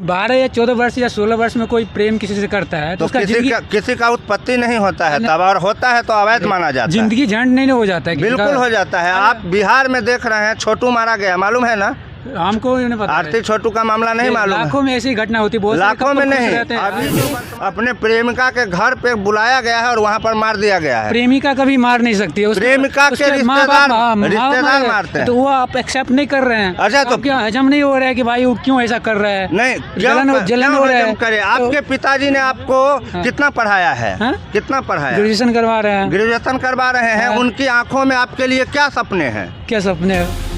12 या 14 वर्ष या 16 वर्ष में कोई प्रेम किसी से करता है तो किसी का उत्पत्ति नहीं होता है, तब और होता है तो अवैध माना जाता है। जिंदगी झंड नहीं हो जाता है, बिल्कुल हो जाता है। आप बिहार में देख रहे हैं, छोटू मारा गया, मालूम है ना? हमको नहीं पता। आरती छोटू का मामला नहीं मालूम है? लाखों में ऐसी घटना होती है, लाखों में नहीं। अभी अपने प्रेमिका के घर पे बुलाया गया है और वहाँ पर मार दिया गया है। प्रेमिका कभी मार नहीं सकती है, प्रेमिका के रिश्तेदार मारते हैं, तो वो आप एक्सेप्ट नहीं कर रहे हैं। अच्छा, तो क्या हजम नहीं हो रहा है कि भाई वो क्यों ऐसा कर रहा है? नहीं, जलन हो रहा है। करे आपके पिताजी ने आपको कितना पढ़ाया है? कितना पढ़ाया? ग्रेजुएशन करवा रहे हैं। ग्रेजुएशन करवा रहे हैं। उनकी आंखों में आपके लिए क्या सपने हैं? क्या सपने है?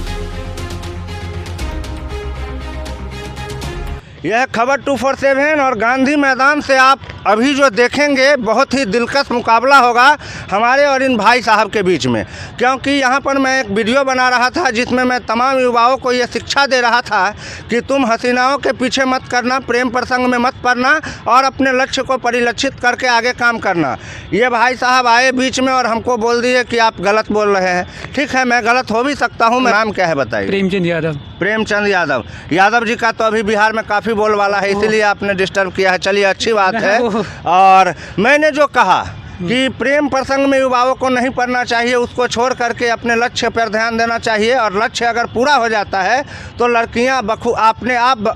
यह खबर 247 और गांधी मैदान से आप अभी जो देखेंगे बहुत ही दिलकश मुकाबला होगा हमारे और इन भाई साहब के बीच में, क्योंकि यहाँ पर मैं एक वीडियो बना रहा था जिसमें मैं तमाम युवाओं को ये शिक्षा दे रहा था कि तुम हसीनाओं के पीछे मत करना, प्रेम प्रसंग में मत पड़ना और अपने लक्ष्य को परिलक्षित करके आगे काम करना। ये भाई साहब आए बीच में और हमको बोल दिए कि आप गलत बोल रहे हैं। ठीक है, मैं गलत हो भी सकता हूँ। नाम क्या है बताइए? प्रेमचंद यादव। प्रेमचंद यादव। यादव जी का तो अभी बिहार में काफ़ी बोलबाला है, इसीलिए आपने डिस्टर्ब किया है। चलिए, अच्छी बात है। और मैंने जो कहा कि प्रेम प्रसंग में युवाओं को नहीं पढ़ना चाहिए, उसको छोड़ करके अपने लक्ष्य पर ध्यान देना चाहिए, और लक्ष्य अगर पूरा हो जाता है तो लड़कियां अपने आप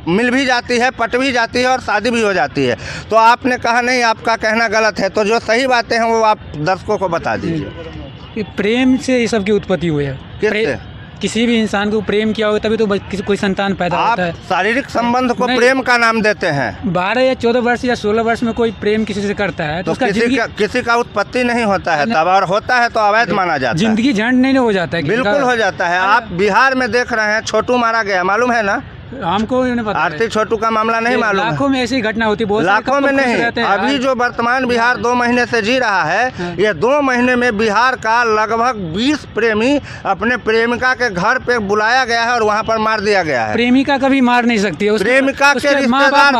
मिल भी जाती है, पट भी जाती है और शादी भी हो जाती है। तो आपने कहा नहीं, आपका कहना गलत है। तो जो सही बातें हैं वो आप दर्शकों को बता दीजिए। प्रेम से ये सब की उत्पत्ति हुई है। किससे? किसी भी इंसान को प्रेम किया हो तभी तो कोई संतान पैदा होता है। शारीरिक संबंध को प्रेम का नाम देते हैं। 12 या 14 वर्ष या 16 वर्ष में कोई प्रेम किसी से करता है तो किसी का उत्पत्ति नहीं होता है, तब और होता है तो अवैध माना जाता है। जिंदगी झंड नहीं हो जाता है। बिल्कुल हो जाता है। आप बिहार में देख रहे हैं, छोटू मारा गया, मालूम है ना? हमको नहीं पता। आरती छोटू का मामला नहीं मालूम? लाखों में ऐसी घटना होती है, लाखों में नहीं। अभी जो वर्तमान बिहार 2 महीने से जी रहा है, ये 2 महीने में बिहार का लगभग 20 प्रेमी अपने प्रेमिका के घर पे बुलाया गया है और वहाँ पर मार दिया गया है। प्रेमिका कभी मार नहीं सकती है, प्रेमिका के रिश्तेदार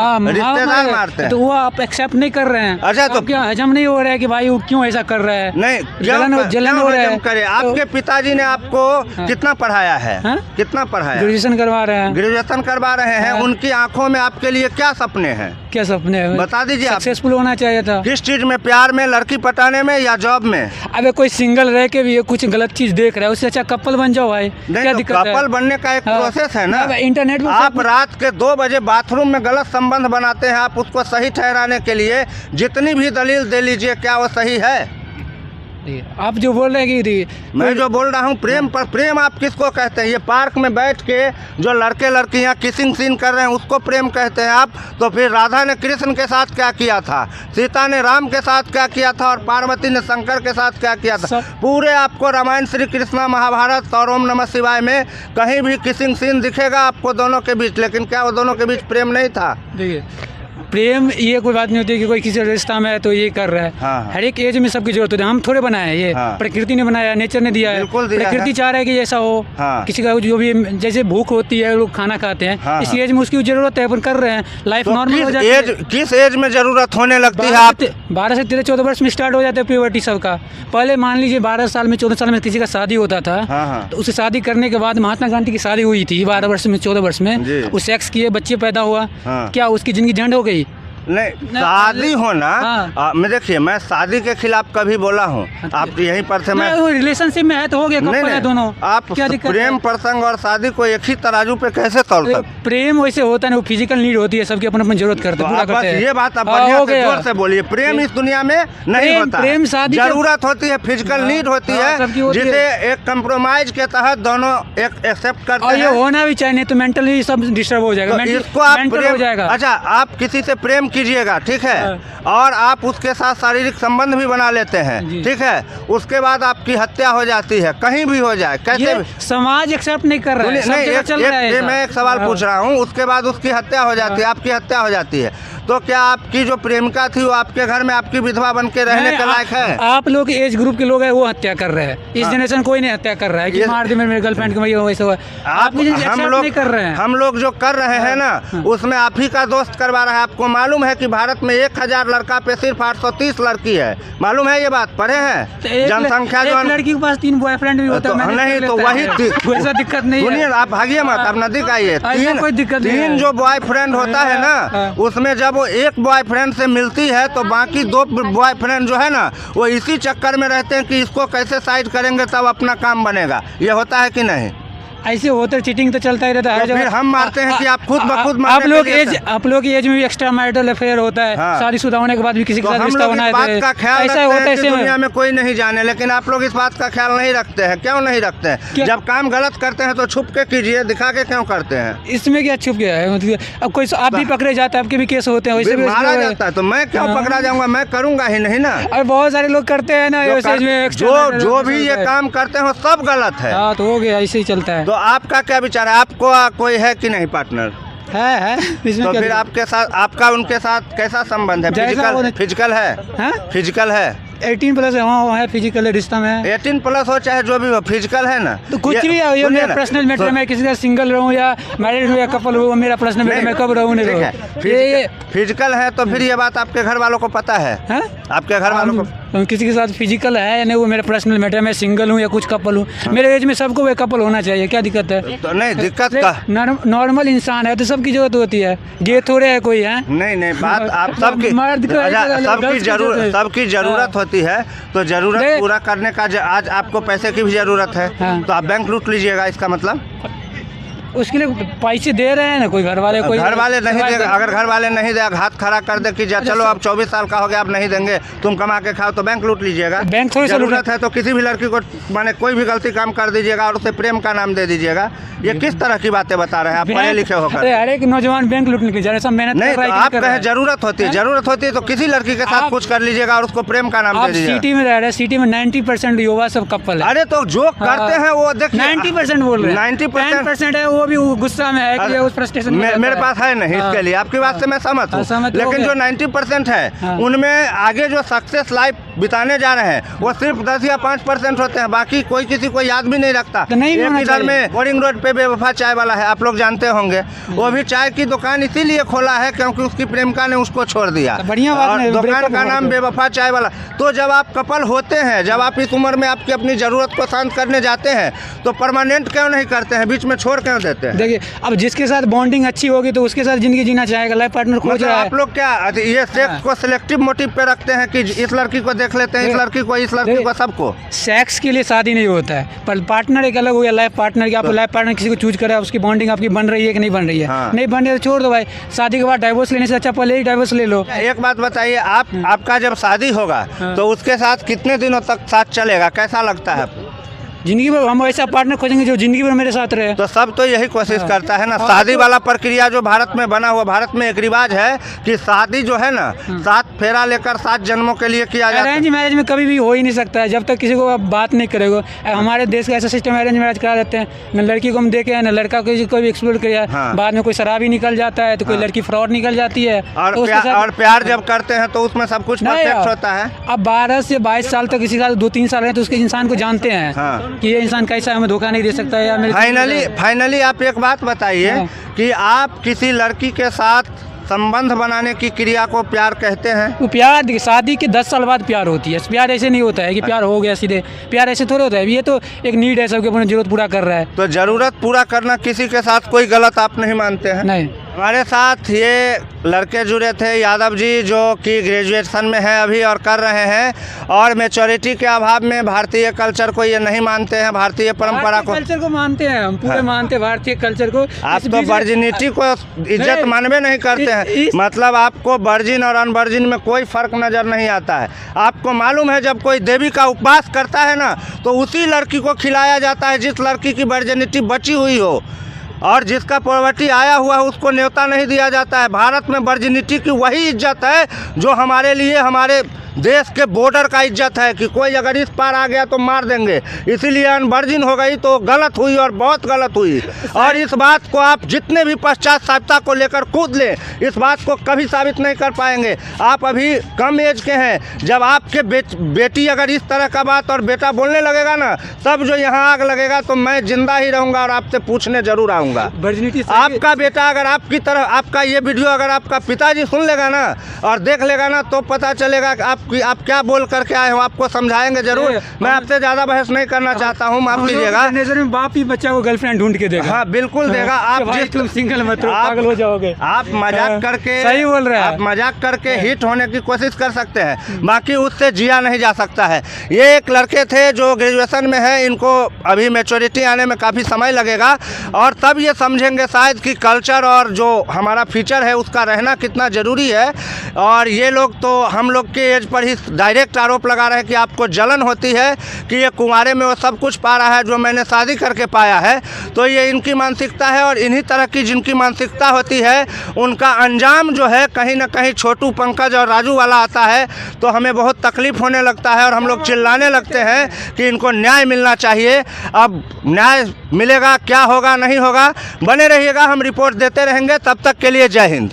मारते हैं, तो वो आप एक्सेप्ट नहीं कर रहे हैं। अच्छा, तो क्या हजम नहीं हो रहा है कि भाई वो क्यों ऐसा कर रहा है? नहीं, जलन हो रहा है। करे आपके पिताजी ने आपको कितना पढ़ाया है? कितना पढ़ाया? ग्रेजुएशन करवा रहे हैं। ग्रेजुएशन करवा रहे हैं। उनकी आंखों में आपके लिए क्या सपने हैं? क्या सपने हैं बता दीजिए। सक्सेसफुल होना चाहिए था। किस चीज में? प्यार में, लड़की पटाने में या जॉब में? अबे कोई सिंगल रह के भी कुछ गलत चीज देख रहा है, उससे अच्छा कपल बन जाओ भाई। क्या दिक्कत है? कपल बनने का एक प्रोसेस है ना। इंटरनेट में आप रात के 2 बजे बाथरूम में गलत संबंध बनाते हैं, आप उसको सही ठहराने के लिए जितनी भी दलील दे लीजिए, क्या वो सही है? आप जो बोल रहे हैं कि मैं जो बोल रहा हूँ प्रेम पर, प्रेम आप किसको कहते हैं? ये पार्क में बैठ के जो लड़के लड़कियाँ किसिंग सीन कर रहे हैं उसको प्रेम कहते हैं आप? तो फिर राधा ने कृष्ण के साथ क्या किया था, सीता ने राम के साथ क्या किया था, और पार्वती ने शंकर के साथ क्या किया था? पूरे आपको रामायण, श्री कृष्णा, महाभारत और ओम नमः शिवाय में कहीं भी किसिंग सीन दिखेगा आपको दोनों के बीच, लेकिन क्या वो दोनों के बीच प्रेम नहीं था? देखिए, प्रेम ये कोई बात नहीं होती कि कोई किसी रिश्ता में है तो ये कर रहा है। हर एक एज में सबकी जरूरत होती है। हम थोड़े बनाए हैं, ये प्रकृति ने बनाया, नेचर ने दिया है। प्रकृति चाह रहा है कि ऐसा हो। किसी का जो भी जैसे भूख होती है, लोग खाना खाते हैं, इस एज में उसकी जरूरत है, अपन कर रहे हैं, लाइफ नॉर्मल हो जाती है। किस एज में जरूरत होने लगती है? आप 12 से 13, 14 वर्ष में स्टार्ट हो जाता है प्यूबर्टी सबका। पहले मान लीजिए 12 साल में, 14 साल में किसी का शादी होता था, तो उसे शादी करने के बाद महात्मा गांधी की शादी हुई थी 12 वर्ष में, 14 वर्ष में, वो सेक्स किए, बच्चे पैदा हुआ, क्या उसकी जिंदगी झंड हो गई? नहीं, शादी होना मैं देखिए, मैं शादी के खिलाफ कभी बोला हूँ? आप यहीं पर थे, मैं रिलेशनशिप में है तो हो गया, कपल है दोनों। आप प्रेम प्रसंग और शादी को एक ही तराजू पे कैसे तोल सकते? प्रेम वैसे होता है, वो फिजिकल नीड होती है, सबकी अपनी अपनी जरूरत करते हैं। ये बात आप बढ़िया से जोर से बोलिए। प्रेम इस दुनिया में नहीं होता, प्रेम शादी जरूरत होती है, फिजिकल नीड होती है, जिसे एक कंप्रोमाइज के तहत दोनों एक एक्सेप्ट करते हैं। ये होना भी चाहिए, नहीं तो मेंटली सब डिस्टर्ब हो जाएगा, इसको आप हो जाएगा। अच्छा, आप किसी से प्रेम कीजिएगा, ठीक है, और आप उसके साथ शारीरिक संबंध भी बना लेते हैं, ठीक है, उसके बाद आपकी हत्या हो जाती है, कहीं भी हो जाए, कैसे? समाज एक्सेप्ट नहीं कर रहा है, मैं एक सवाल पूछ रहा हूँ, उसके बाद उसकी हत्या हो जाती है, आपकी हत्या हो जाती है, तो क्या आपकी जो प्रेमिका थी वो आपके घर में आपकी विधवा बन के रहने के लायक है? आप लोग एज ग्रुप के लोग हैं वो हत्या कर रहे हैं, इस जनरेशन कोई नहीं हत्या कर रहा है कि मार दे मेरे गर्लफ्रेंड को वैसे हुआ। आप हम लोग कर रहे हैं, हम लोग जो कर रहे हैं ना उसमें आप ही का दोस्त करवा रहा है। आपको मालूम है कि भारत में 1000 लड़का पे सिर्फ 830 लड़की है, मालूम है ये बात? पढ़े हैं जनसंख्या जो लड़की के पास 3 बॉयफ्रेंड भी होता है नहीं तो वही ऐसा दिक्कत नहीं है। आप भागिए मत, आप नजदीक आइए। कोई दिक्कत नहीं है। 3 जो बॉयफ्रेंड होता है ना उसमें जब वो एक बॉयफ्रेंड से मिलती है तो बाकी 2 बॉयफ्रेंड जो है ना वो इसी चक्कर में रहते हैं कि इसको कैसे साइड करेंगे तब अपना काम बनेगा। ये होता है कि नहीं? ऐसे होते चीटिंग तो चलता ही रहता है। तो फिर हम मारते हैं कि आप खुद ब खुद आप लोग एज में भी एक्स्ट्रा मैरिटल अफेयर होता है। शादीशुदा होने के बाद भी किसी के साथ रिश्ता बनाए बात का ख्याल ऐसा होता है दुनिया में कोई नहीं जाने, लेकिन आप लोग इस बात का ख्याल नहीं रखते हैं। क्यों नहीं रखते हैं? जब काम गलत करते हैं तो छुप के कीजिए, दिखा के क्यों करते हैं? इसमें क्या छुप गया है? मतलब अब कोई आप भी पकड़े जाते हैं, आपके भी केस होते हैं, वैसे भी मारा जाता है तो मैं क्यों पकड़ा जाऊंगा? मैं करूंगा ही नहीं ना। और बहुत सारे लोग करते हैं ना जो भी ये काम करते हैं वो सब गलत है। हाँ तो हो गया, ऐसे ही चलता है। तो आपका क्या विचार है? आपको कोई है कि नहीं पार्टनर? है तो फिर आपके साथ आपका उनके साथ कैसा संबंध है? फिजिकल है? फिजिकल है? 18+ है। हाँ है, फिजिकल रिश्ता में 18+ हो चाहे जो भी हो, फिजिकल है ना। तो कुछ भी है, ये मेरा पर्सनल मैटर है। मैं किसी का सिंगल रहूं या मैरिड हूं या कपल हूं, मेरा पर्सनल मैटर, मैं कब रहूं नहीं रहूं। ये फिजिकल है तो फिर ये बात आपके घर वालों को पता है? आपके घर वालों को किसी के साथ फिजिकल है या नहीं वो मेरा पर्सनल मैटर है। मैं सिंगल हूँ या कुछ कपल हूँ, मेरे एज में सबको वे कपल होना चाहिए। क्या दिक्कत है? तो नहीं दिक्कत का नॉर्मल इंसान है तो सबकी जरूरत होती है। गे थोड़े है कोई है? नहीं बात आप सबकी जरूरत होती है। तो जरूरत पूरा करने का आज आपको पैसे की भी जरूरत है। तो आप बैंक लूट लीजिएगा, इसका मतलब उसके लिए पैसे दे रहे हैं ना कोई घर वाले नहीं देगा। अगर घर वाले नहीं देगा, हाथ खड़ा कर दे कि चलो अब 24 साल का हो गया, आप नहीं देंगे, तुम कमा के खाओ, तो बैंक लूट लीजिएगा। बैंक थोड़ी जरूरत है तो किसी भी लड़की को माने कोई भी गलती काम कर दीजिएगा और उसे प्रेम का नाम दे दीजिएगा। ये किस तरह की बातें बता रहे हैं आप? पढ़े लिखे होकर हर एक नौजवान बैंक लूटने की मेहनत नहीं, तो आप कहे जरूरत होती है तो किसी लड़की के साथ कुछ कर लीजिएगा और उसको प्रेम का नाम दे दीजिएगा। सिटी में रह रहे, सिटी में 90% युवा सब कपल है। अरे तो जो करते हैं वो देखिए 90% बोल रहे हैं, 90% है वो भी गुस्सा में है कि उस फ्रस्ट्रेशन मेरे पास है नहीं इसके लिए। आपकी बात से मैं सहमत हूँ, लेकिन जो 90% है उनमें आगे जो सक्सेस लाइफ बिताने जा रहे हैं वो सिर्फ 10 या 5% होते हैं। बाकी कोई किसी को याद भी नहीं रखता। इधर में बोरिंग रोड पे बेवफा चाय वाला है, आप लोग जानते होंगे। वो भी चाय की दुकान इसीलिए खोला है क्योंकि उसकी प्रेमिका ने उसको छोड़ दिया। बढ़िया बात है, दुकान का नाम बेवफा चाय वाला। तो जब आप कपल होते हैं, जब आप इस उम्र में आपकी अपनी जरूरत को शांत करने जाते हैं तो परमानेंट क्यों नहीं करते हैं? बीच में छोड़ क्यों देते हैं? देखिए अब जिसके साथ बॉन्डिंग अच्छी होगी तो उसके साथ जिंदगी जीना चाहेगा, लाइफ पार्टनर खोज रहा है। आप लोग क्या ये सेक्स को सिलेक्टिव मोटिव पे रखते हैं कि इस लड़की को देख लेते हैं, इस लड़की को, सबको? सेक्स के लिए शादी नहीं होता है, पर पार्टनर एक अलग हो गया। लाइफ पार्टनर की आप लाइफ पार्टनर किसी को चूज करें, उसकी बॉन्डिंग आपकी बन रही है कि नहीं बन रही है? नहीं बन रही है तो छोड़ दो भाई। शादी के बाद डाइवोर्स लेने से अच्छा पहले ही डाइवोर्स ले लो। एक बात बताइए, आपका जब शादी होगा तो उसके साथ कितने दिनों तक साथ चलेगा? कैसा लगता है आपको? जिंदगी भर हम ऐसा पार्टनर खोजेंगे जो जिंदगी भर मेरे साथ रहे। तो सब तो यही कोशिश करता है ना। शादी वाला प्रक्रिया जो भारत में बना हुआ, भारत में एक रिवाज है कि शादी जो है ना 7 फेरा लेकर 7 जन्मों के लिए किया जाता है। अरेंज मैरिज में कभी भी हो ही नहीं सकता है जब तक किसी को बात नहीं करेगा। हमारे देश का ऐसा सिस्टम अरेंज मैरिज करा देते हैं, न लड़की को हम देखे न लड़का को भी एक्सप्लोर किया। बाद में कोई शराबी निकल जाता है तो कोई लड़की फ्रॉड निकल जाती है। और प्यार जब करते हैं तो उसमें सब कुछ परफेक्ट होता है। अब 12 से 22 साल तक किसी का 2-3 साल है तो उसके इंसान को जानते हैं कि ये इंसान कैसा हमें धोखा नहीं दे सकता है। या फाइनली आप एक बात बताइए कि आप किसी लड़की के साथ संबंध बनाने की क्रिया को प्यार कहते हैं? वो प्यार शादी के 10 साल बाद प्यार होती है। प्यार ऐसे नहीं होता है कि प्यार हो गया सीधे, प्यार ऐसे थोड़े होता है। ये तो एक नीड है, सबके अपनी जरूरत पूरा कर रहा है। तो जरूरत पूरा करना किसी के साथ कोई गलत आप नहीं मानते हैं? नहीं। हमारे साथ ये लड़के जुड़े थे यादव जी, जो कि ग्रेजुएशन में हैं अभी और कर रहे हैं, और मैच्योरिटी के अभाव में भारतीय कल्चर को ये नहीं मानते हैं, भारतीय परंपरा को। कल्चर को मानते हैं हम, पूरे मानते हैं भारतीय कल्चर को। आप तो वर्जिनिटी को इज्जत मानवे नहीं करते हैं। मतलब आपको वर्जिन और अनवर्जिन में कोई फर्क नजर नहीं आता है। आपको मालूम है जब कोई देवी का उपवास करता है ना तो उसी लड़की को खिलाया जाता है जिस लड़की की वर्जिनिटी बची हुई हो। और जिसका प्रॉपर्टी आया हुआ है उसको न्योता नहीं दिया जाता है। भारत में वर्जिनिटी की वही इज्जत है जो हमारे लिए हमारे देश के बॉर्डर का इज्जत है कि कोई अगर इस पार आ गया तो मार देंगे। इसीलिए अनवर्जिन हो गई तो गलत हुई और बहुत गलत हुई। और इस बात को आप जितने भी पश्चातापता को लेकर कूद लें, इस बात को कभी साबित नहीं कर पाएंगे। आप अभी कम एज के हैं, जब आपके बेटी अगर इस तरह का बात और बेटा बोलने लगेगा ना, तब जो यहाँ आग लगेगा तो मैं जिंदा ही रहूँगा और आपसे पूछने जरूर आऊँगा। आपका बेटा अगर आपकी तरह आपका ये वीडियो अगर आपका पिताजी सुन लेगा ना और देख लेगा ना, तो पता चलेगा कि आप क्या बोल करके आए हो। आपको समझाएंगे जरूर। मैं आपसे ज्यादा बहस नहीं करना चाहता हूँ, माफ कीजिएगा। नजर में बाप ही बच्चा को गर्लफ्रेंड ढूंढ के देगा। हाँ बिल्कुल देगा। आप तुम सिंगल मत रहो, पागल हो जाओगे। आप मजाक करके सही बोल रहे हैं, आप मजाक करके हिट होने की कोशिश कर सकते हैं, बाकी उससे जिया नहीं जा सकता है। ये एक लड़के थे जो ग्रेजुएशन में है, इनको अभी मैच्योरिटी आने में काफ़ी समय लगेगा और तब ये समझेंगे शायद कि कल्चर और जो हमारा फ्यूचर है उसका रहना कितना ज़रूरी है। और ये लोग तो हम लोग के एज पर ही डायरेक्ट आरोप लगा रहे हैं कि आपको जलन होती है कि ये कुंवारे में वो सब कुछ पा रहा है जो मैंने शादी करके पाया है। तो ये इनकी मानसिकता है और इन्हीं तरह की जिनकी मानसिकता होती है उनका अंजाम जो है कहीं ना कहीं छोटू, पंकज और राजू वाला आता है तो हमें बहुत तकलीफ होने लगता है और हम लोग चिल्लाने लगते हैं कि इनको न्याय मिलना चाहिए। अब न्याय मिलेगा, क्या होगा नहीं होगा, बने रहिएगा, हम रिपोर्ट देते रहेंगे। तब तक के लिए जय हिंद।